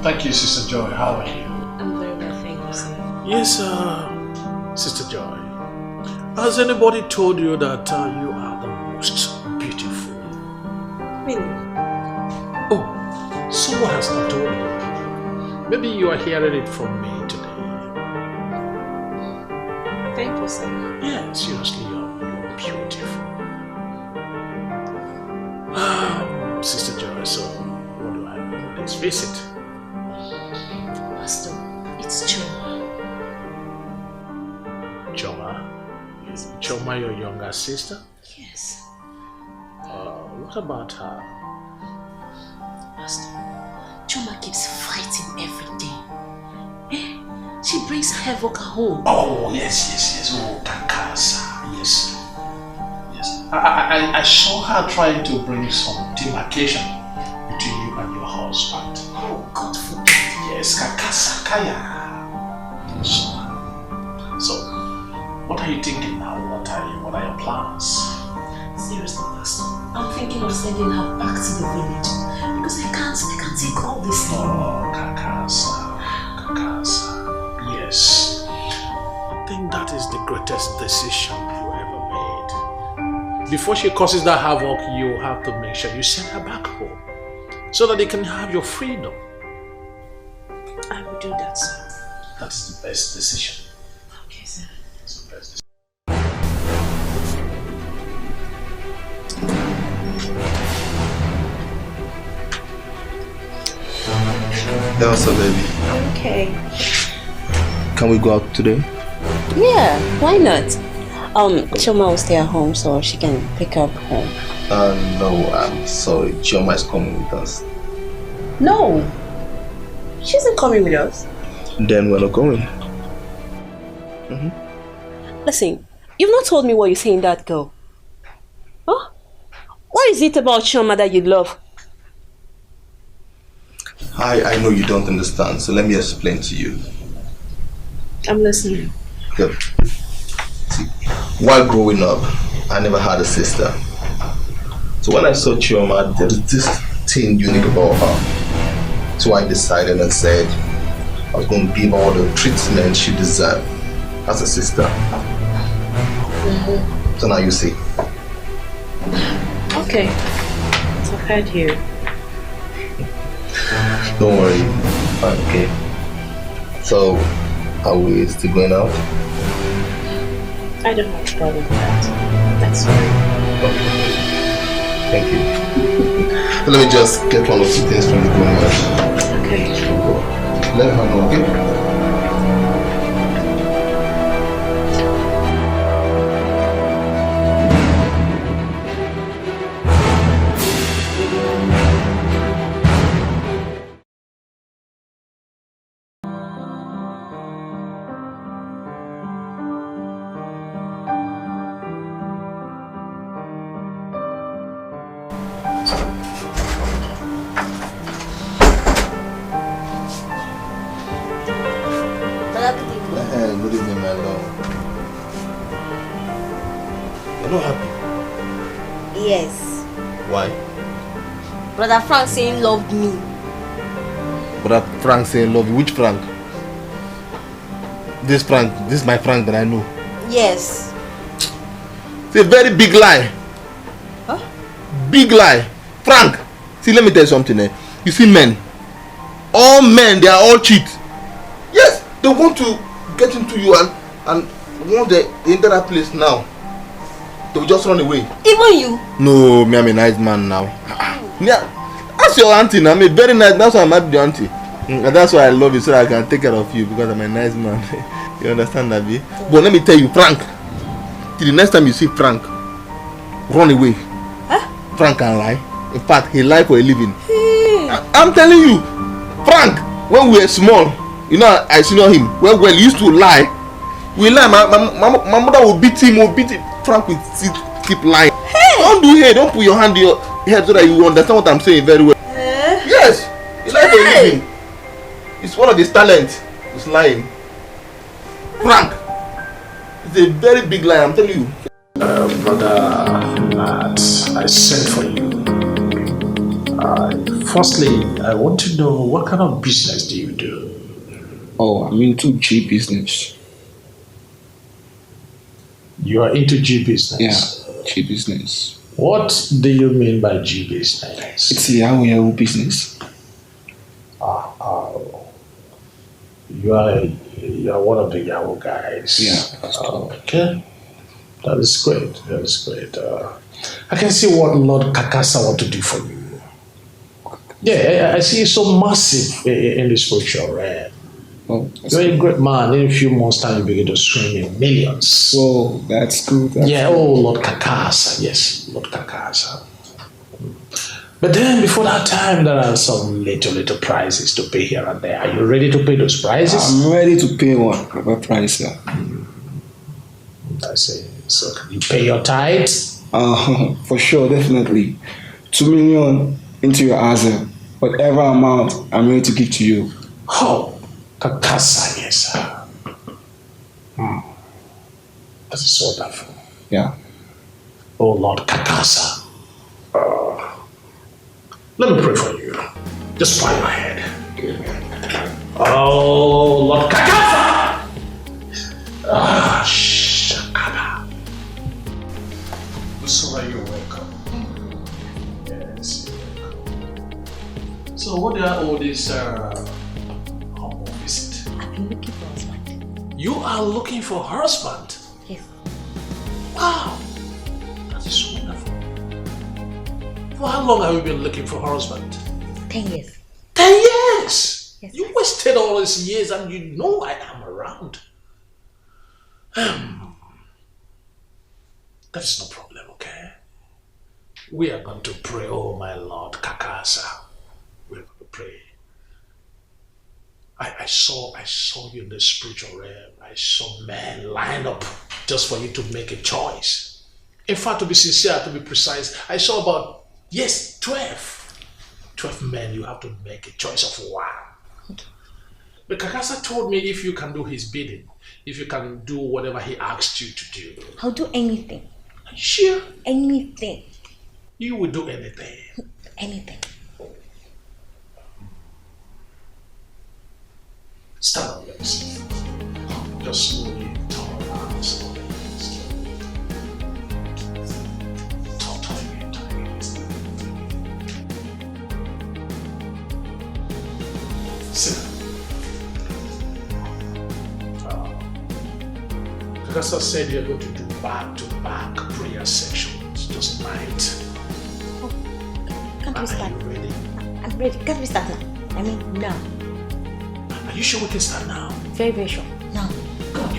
thank you, Sister Joy. How are you? I'm very well, thank you, sir. Yes, Sister Joy. Has anybody told you that you are the most beautiful? Really? Oh, someone has not told you. Maybe you are hearing it from me today. Thank you, sir. Yeah, seriously, you're beautiful. Sister Joy, so what do I do with this visit? Pastor, it's Choma. Choma? Yes. Choma, your younger sister? Yes. What about her? Pastor, Choma keeps fighting every day. She brings havoc at home. Oh, yes. Oh, Kakasa. Yes. I saw her trying to bring some demarcation between you and your husband. Oh, God forbid. Yes, Kakasa Kaya. So, what are you thinking now? What are your plans? Seriously, Pastor, I'm thinking of sending her back to the village because I can't take all this thing. Oh, Kakasa. Yes. I think that is the greatest decision you ever made. Before she causes that havoc, you have to make sure you send her back home so that you can have your freedom. I will do that, sir. That is the best decision. Okay, sir. It's the best decision. What's up, baby? Okay. Can we go out today? Yeah, why not? Choma will stay at home so she can pick up home. No, I'm sorry. Chioma is coming with us. No, she isn't coming with us. Then we're not going. Listen, you've not told me what you say in that girl. Huh? What is it about Choma that you love? I know you don't understand, so let me explain to you. I'm listening. Good. See, while growing up, I never had a sister. So when I saw Chioma, there was this thing unique about her. So I decided and said I was going to give her all the treatment she deserved as a sister. So now you see. Okay, so I've heard you. Don't worry. Okay. So, are we still going out? I don't have a problem with that. That's fine. Okay. Thank you. So let me just get one or two things from the garage. Okay. Let her know, okay? Good evening, my love. You're not happy? Yes. Why? Brother Frank saying loved me. Brother Frank saying love you. Which Frank? This Frank, this is my Frank that I know. Yes. It's a very big lie. Huh? Big lie. Frank, see, let me tell you something. You see men, all men, they are all cheat. Yes, they want to get into you and once they enter that place now, they will just run away. Even you? No, me, I'm a nice man now. Yeah, that's your auntie now. I'm a very nice, that's why I'm at the auntie. And that's why I love you, so that I can take care of you, because I'm a nice man. You understand that, babe? But let me tell you, Frank, till the next time you see Frank, run away. Huh? Frank can lie. In fact, he lie for a living. I'm telling you, Frank, when we were small, you know, I senior him. Well, he used to lie. We lie. My mother will beat him. Frank will keep lying. Hey. Don't do here. Don't put your hand in your head so that you understand what I'm saying very well. Yes, he lies for a living. It's one of his talents. It's lying. Frank, it's a very big lie. I'm telling you. Brother Matt, I sent for you. I Firstly, I want to know what kind of business do you do? Oh, I'm into G business. You are into G business? Yeah, G business. What do you mean by G business? It's a Yahoo business. You are one of the Yahoo guys. Yeah, that's true. Okay. That is great. That is great. I can see what Lord Kakasa want to do for you. Yeah, I see you so massive in the spiritual realm. Oh, You're a great man. In a few months' time, you begin to swim in millions. So that's good. Lord Kakasa. Yes, Lord Kakasa. But then before that time, there are some little prices to pay here and there. Are you ready to pay those prices? I'm ready to pay what price, sir. I see. So can you pay your tithes? For sure, definitely. 2 million into your answer. Whatever amount, I'm ready to give to you. Oh, Kakasa, yes, sir. That is wonderful. Yeah. Oh, Lord Kakasa. Let me pray for you. Just bow your head. Oh, Lord Kakasa! Shakaba. So you're welcome. Yes, you're welcome. So what are all these humble visit? I've been looking for a husband. You are looking for a husband? Yes. Wow, that is wonderful. For how long have you been looking for a husband? 10 years. 10 years! Yes. You wasted all these years and you know I am around. That's no problem, okay? We are going to pray, oh my Lord Kakasa. We're going to pray. I saw you in the spiritual realm. I saw men lined up just for you to make a choice. In fact, to be sincere, to be precise, I saw about 12 men. You have to make a choice of one. Okay. But Kakasa told me if you can do his bidding, if you can do whatever he asked you to do. I'll do anything. Are you sure? Anything. You will do anything. Anything. Stand up, please. Just slowly turn around, slowly. Turn. Sit down. Kakasa said you're going to do back-to-back prayer sections just tonight. Oh, can't we Are start? you ready? I'm ready. Can't we start now? I mean, now. Are you sure we can start now? Very, very sure. Now. Come on,